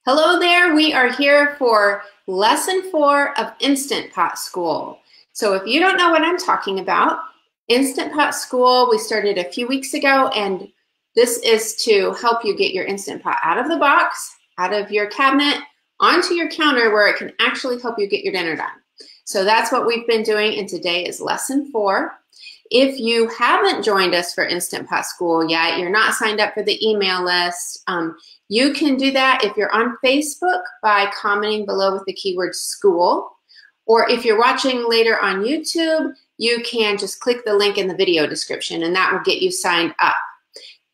Hello there, we are here for lesson 4 of Instant Pot School. So if you don't know what I'm talking about, Instant Pot School, we started a few weeks ago, and this is to help you get your Instant Pot out of the box, out of your cabinet, onto your counter where it can actually help you get your dinner done. So that's what we've been doing, and today is lesson 4. If you haven't joined us for Instant Pot School yet, you're not signed up for the email list, you can do that if you're on Facebook by commenting below with the keyword school. Or if you're watching later on YouTube, you can just click the link in the video description and that will get you signed up.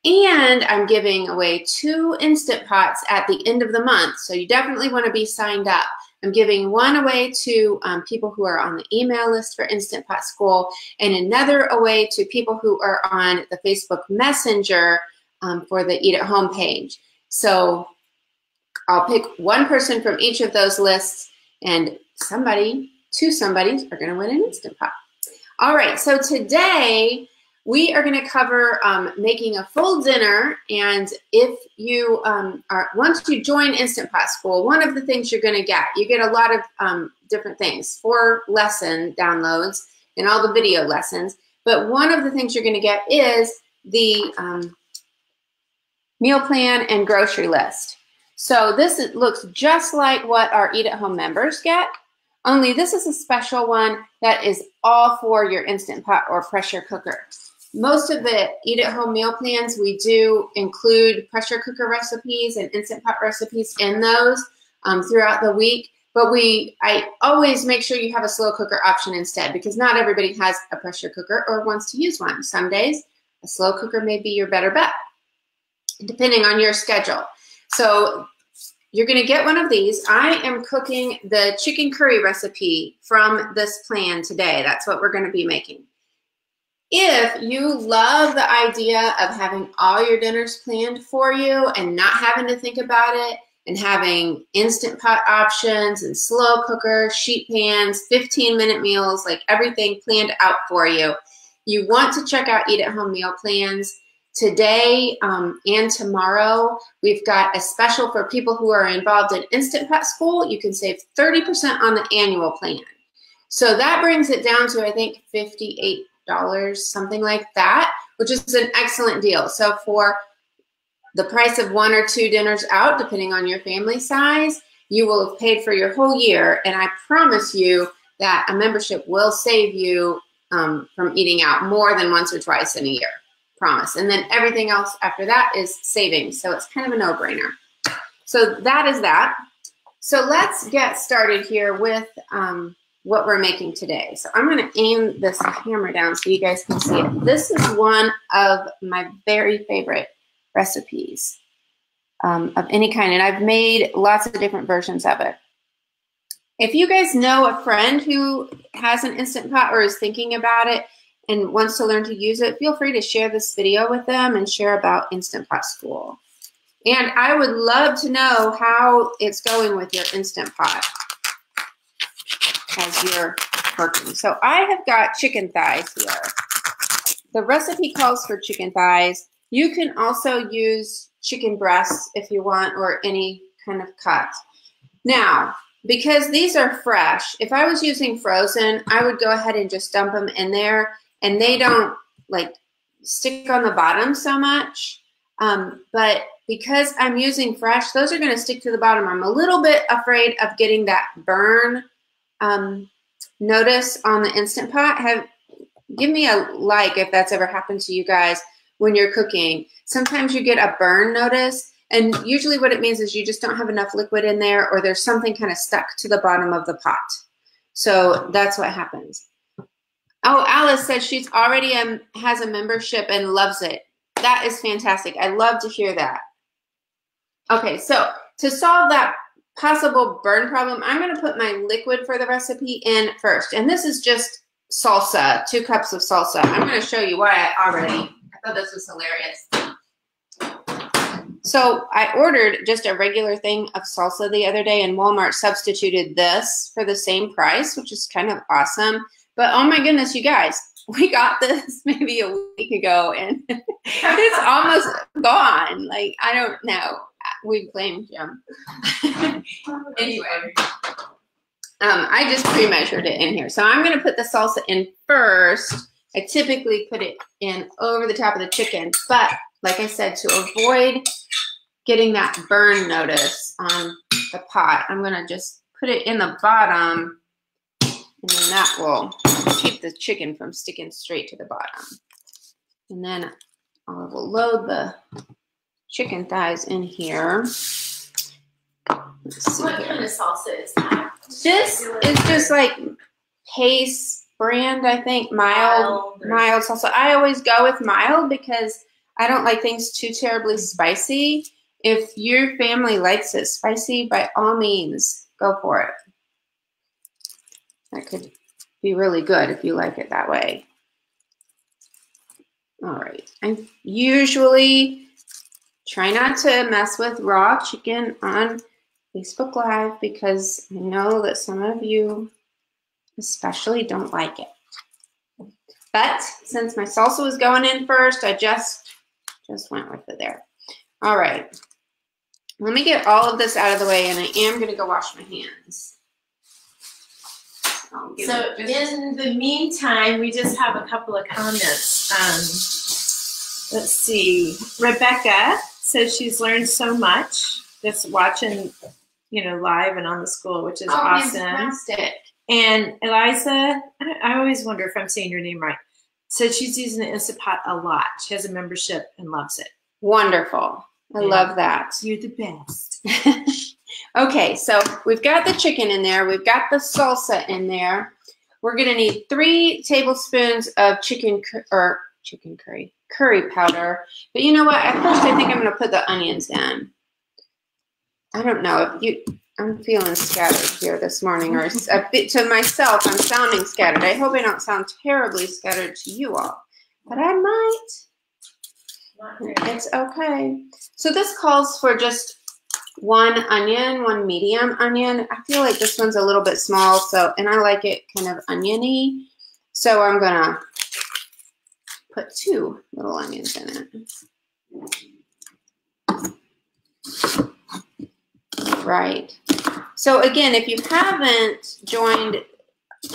And I'm giving away 2 Instant Pots at the end of the month, so you definitely want to be signed up. I'm giving one away to people who are on the email list for Instant Pot School, and another away to people who are on the Facebook Messenger for the Eat at Home page. So I'll pick one person from each of those lists, and two somebodies are going to win an Instant Pot. All right, so today we are going to cover making a full dinner, and if you once you join Instant Pot School, one of the things you're going to get, you get a lot of different things, 4 lesson downloads and all the video lessons, but one of the things you're going to get is the meal plan and grocery list. So this looks just like what our Eat at Home members get, only this is a special one that is all for your Instant Pot or pressure cooker. Most of the Eat at Home meal plans, we do include pressure cooker recipes and Instant Pot recipes in those throughout the week, but I always make sure you have a slow cooker option instead, because not everybody has a pressure cooker or wants to use one. Some days a slow cooker may be your better bet, depending on your schedule. So you're going to get one of these. I am cooking the chicken curry recipe from this plan today. That's what we're going to be making. If you love the idea of having all your dinners planned for you and not having to think about it, and having Instant Pot options and slow cooker, sheet pans, 15-minute meals, like everything planned out for you, you want to check out Eat at Home meal plans. Today and tomorrow, we've got a special for people who are involved in Instant Pot School. You can save 30% on the annual plan. So that brings it down to, I think, $58, something like that, which is an excellent deal. So for the price of 1 or 2 dinners out, depending on your family size, you will have paid for your whole year. And I promise you that a membership will save you from eating out more than once or twice in a year. Promise. And then everything else after that is savings. So it's kind of a no-brainer. So that is that. So let's get started here with what we're making today. So I'm going to aim this camera down so you guys can see it. This is one of my very favorite recipes of any kind, and I've made lots of different versions of it. If you guys know a friend who has an Instant Pot or is thinking about it and wants to learn to use it, feel free to share this video with them and share about Instant Pot School. And I would love to know how it's going with your Instant Pot as you're working. So I have got chicken thighs here. The recipe calls for chicken thighs. You can also use chicken breasts if you want, or any kind of cut. Now, because these are fresh, if I was using frozen, I would go ahead and just dump them in there, and they don't like stick on the bottom so much. But because I'm using fresh, those are going to stick to the bottom. I'm a little bit afraid of getting that burn notice on the Instant Pot. Give me a like if that's ever happened to you guys when you're cooking. Sometimes you get a burn notice, and usually what it means is you just don't have enough liquid in there, or there's something kind of stuck to the bottom of the pot. So that's what happens. Oh, Alice says she's already has a membership and loves it. That is fantastic. I love to hear that. Okay, so to solve that possible burn problem, I'm going to put my liquid for the recipe in first. And this is just salsa, 2 cups of salsa. I'm going to show you why I thought this was hilarious. So I ordered just a regular thing of salsa the other day, and Walmart substituted this for the same price, which is kind of awesome. But oh my goodness, you guys, we got this maybe a week ago, and it's almost gone. Like, I don't know. We blame Jim. Anyway, I just pre-measured it in here. So I'm going to put the salsa in first. I typically put it in over the top of the chicken, but like I said, to avoid getting that burn notice on the pot, I'm going to just put it in the bottom, and then that will keep the chicken from sticking straight to the bottom. And then I will load the chicken thighs in here. Let's see what here. kind of salsa is that? This is just like Pace brand, I think, mild salsa. I always go with mild because I don't like things too terribly spicy. If your family likes it spicy, by all means, go for it. That could be really good if you like it that way. All right. I usually try not to mess with raw chicken on Facebook Live because I know that some of you especially don't like it. But since my salsa was going in first, I just went with it there. All right. Let me get all of this out of the way, and I am going to go wash my hands. So in the meantime, we just have a couple of comments. Let's see. Rebecca says she's learned so much just watching, live and on the school, which is awesome. Fantastic. And Eliza, I always wonder if I'm saying your name right, said she's using the Instant Pot a lot. She has a membership and loves it. Wonderful. I love that. You're the best. Okay, so we've got the chicken in there. We've got the salsa in there. We're going to need 3 tablespoons of curry powder. But you know what? At first, I think I'm going to put the onions in. I don't know. I'm feeling scattered here this morning, or a bit to myself. I'm sounding scattered. I hope I don't sound terribly scattered to you all, but I might. It's okay. So this calls for just 1 onion, 1 medium onion. I feel like this one's a little bit small, and I like it kind of oniony. So I'm gonna put 2 little onions in it. Right. So again, if you haven't joined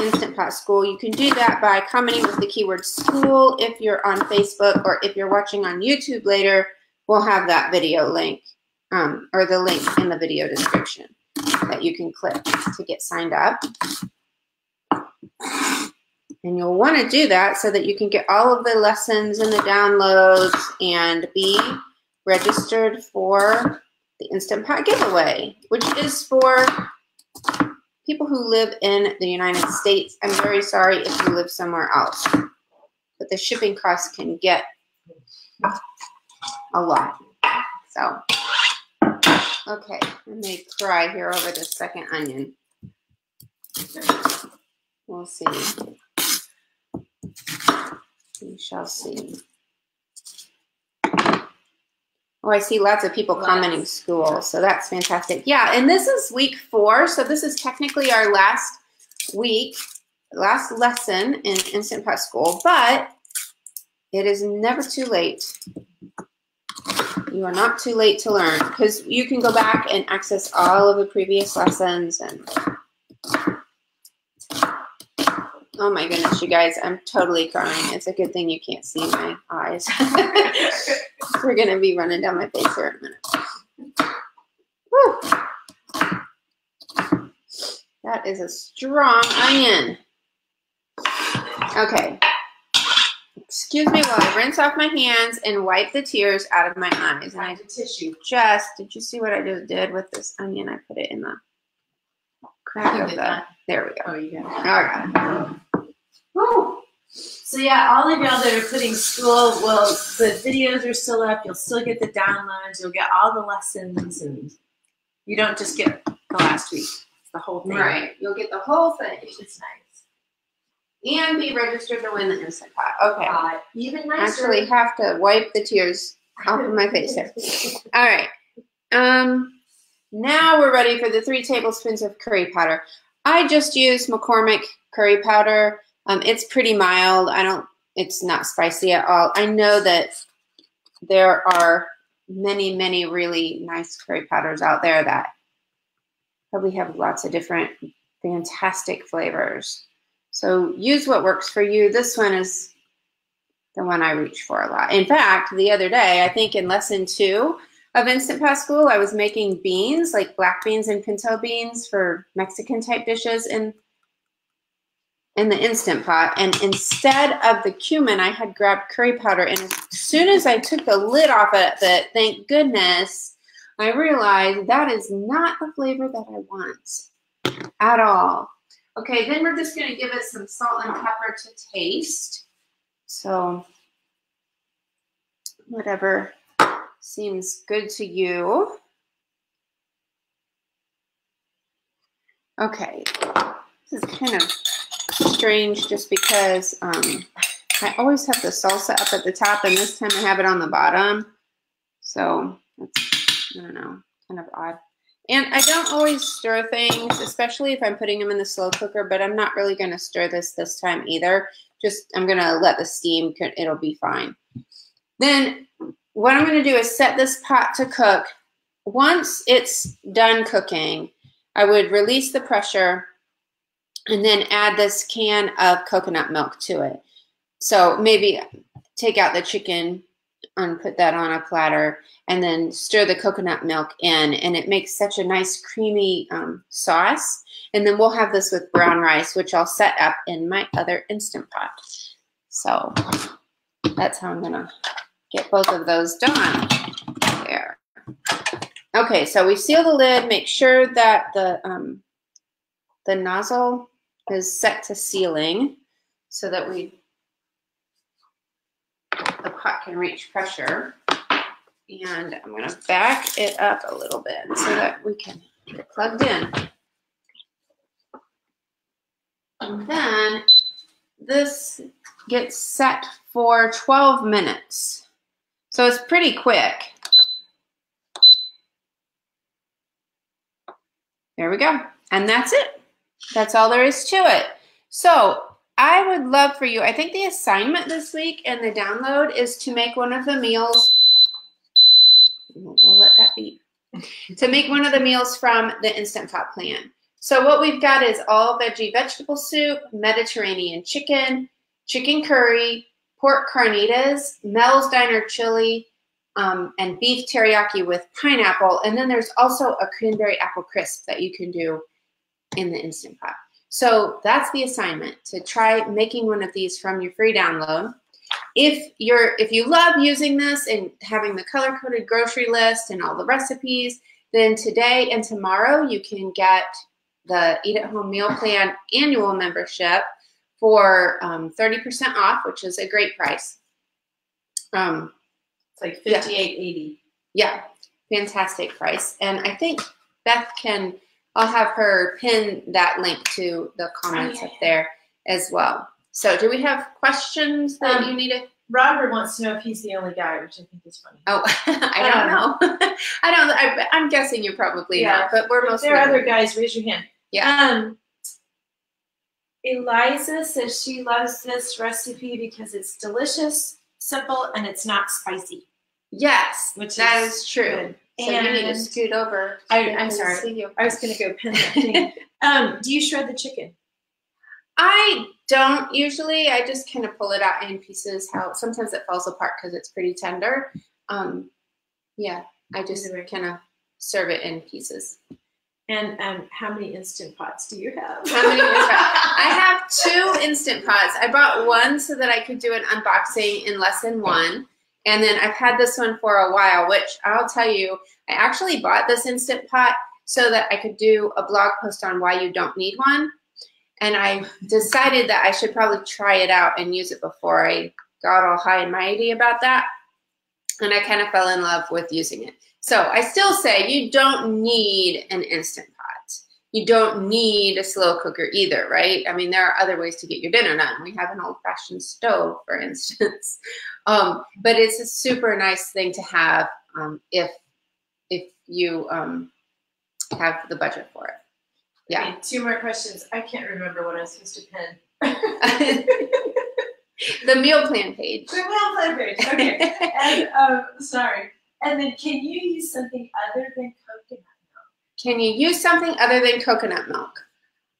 Instant Pot School, you can do that by commenting with the keyword school if you're on Facebook, or if you're watching on YouTube later, we'll have that video link or the link in the video description that you can click to get signed up. And you'll want to do that so that you can get all of the lessons and the downloads and be registered for the Instant Pot giveaway, which is for people who live in the United States. I'm very sorry if you live somewhere else, but the shipping costs can get a lot. So, okay, I may cry here over the second onion. We'll see. We shall see. Oh, I see lots of people commenting school, so that's fantastic. Yeah, and this is week 4, so this is technically our last week, last lesson in Instant Pot School, but it is never too late. You are not too late to learn, because you can go back and access all of the previous lessons. And oh my goodness, you guys, I'm totally crying. It's a good thing you can't see my eyes. We're going to be running down my face here in a minute. Whew. That is a strong onion. Okay. Excuse me while I rinse off my hands and wipe the tears out of my eyes. And I tissue. did you see what I just did with this onion? I put it in the crack of the, there we go. Oh, you got it. I got it. Woo. So yeah, all of y'all that are putting school, well, the videos are still up. You'll still get the downloads. You'll get all the lessons, and you don't just get the last week. It's the whole thing. Right. You'll get the whole thing. It's nice. And be registered to win the Instant Pot. Okay. Even nicer. Actually have to wipe the tears off of my face here. All right. Now we're ready for the 3 tablespoons of curry powder. I just use McCormick curry powder. It's pretty mild. It's not spicy at all. I know that there are many, many really nice curry powders out there that probably have lots of different fantastic flavors. So use what works for you. This one is the one I reach for a lot. In fact, the other day, I think in lesson 2 of Instant Pot School, I was making beans, like black beans and pinto beans for Mexican type dishes in the Instant Pot. And instead of the cumin, I had grabbed curry powder. And as soon as I took the lid off of it, thank goodness, I realized that is not the flavor that I want at all. Okay, then we're just going to give it some salt and pepper to taste. So whatever seems good to you. Okay, this is kind of strange just because I always have the salsa up at the top, and this time I have it on the bottom. So that's, I don't know, kind of odd. And I don't always stir things, especially if I'm putting them in the slow cooker, but I'm not really going to stir this time either. Just, I'm going to let the steam, it'll be fine. Then what I'm going to do is set this pot to cook. Once it's done cooking, I would release the pressure and then add this can of coconut milk to it. So maybe take out the chicken and put that on a platter and then stir the coconut milk in, and it makes such a nice creamy sauce. And then we'll have this with brown rice, which I'll set up in my other Instant Pot. So that's how I'm gonna get both of those done. There. Okay, so we seal the lid, make sure that the nozzle is set to sealing so that the pot can reach pressure. And I'm going to back it up a little bit so that we can get it plugged in. And then this gets set for 12 minutes. So it's pretty quick. There we go. And that's it. That's all there is to it. So I would love for you, I think the assignment this week and the download is to make one of the meals. We'll let that be. To make one of the meals from the Instant Pot plan. So what we've got is all veggie vegetable soup, Mediterranean chicken, chicken curry, pork carnitas, Mel's Diner chili, and beef teriyaki with pineapple. And then there's also a cranberry apple crisp that you can do in the Instant Pot. So that's the assignment, to try making one of these from your free download. If you love using this and having the color-coded grocery list and all the recipes, then today and tomorrow you can get the Eat at Home Meal Plan annual membership for 30% off, which is a great price. It's like $58.80. Yeah, fantastic price. And I think Beth I'll have her pin that link to the comments up there as well. So do we have questions that you need to? Robert wants to know if he's the only guy, which I think is funny. Oh, I don't know. I'm guessing you're probably not, but we're mostly. There are other guys. Raise your hand. Yeah. Eliza says she loves this recipe because it's delicious, simple, and it's not spicy. Yes, that is true. Good. So you need to scoot over. I'm sorry. I was going to go pin that thing. Do you shred the chicken? I don't usually. I just kind of pull it out in pieces. Sometimes it falls apart because it's pretty tender. Yeah, I just kind of serve it in pieces. And how many Instant Pots do you have? How many Instant Pots? I have 2 Instant Pots. I bought one so that I could do an unboxing in lesson 1. And then I've had this one for a while, which I'll tell you, I actually bought this Instant Pot so that I could do a blog post on why you don't need one. And I decided that I should probably try it out and use it before I got all high and mighty about that. And I kind of fell in love with using it. So I still say you don't need an Instant Pot. You don't need a slow cooker either, right? I mean, there are other ways to get your dinner done. We have an old-fashioned stove, for instance. But it's a super nice thing to have if you have the budget for it. Yeah. Okay, 2 more questions. I can't remember what I was supposed to pin. The meal plan page. The meal plan page. Okay. And sorry. And then can you use something other than coconut milk? Can you use something other than coconut milk?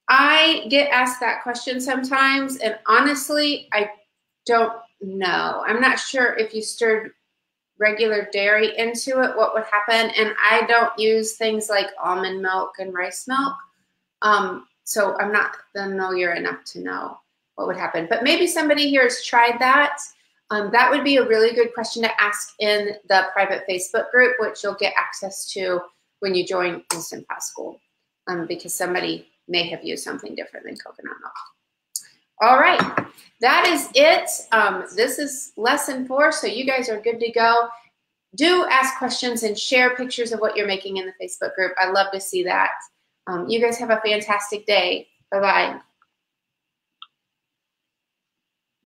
I get asked that question sometimes, and honestly, I don't know. I'm not sure if you stirred regular dairy into it, what would happen. And I don't use things like almond milk and rice milk. So I'm not familiar enough to know what would happen. But maybe somebody here has tried that. That would be a really good question to ask in the private Facebook group, which you'll get access to when you join Instant Pot School, because somebody may have used something different than coconut milk. All right, that is it. This is lesson 4, so you guys are good to go. Do ask questions and share pictures of what you're making in the Facebook group. I love to see that. You guys have a fantastic day. Bye-bye.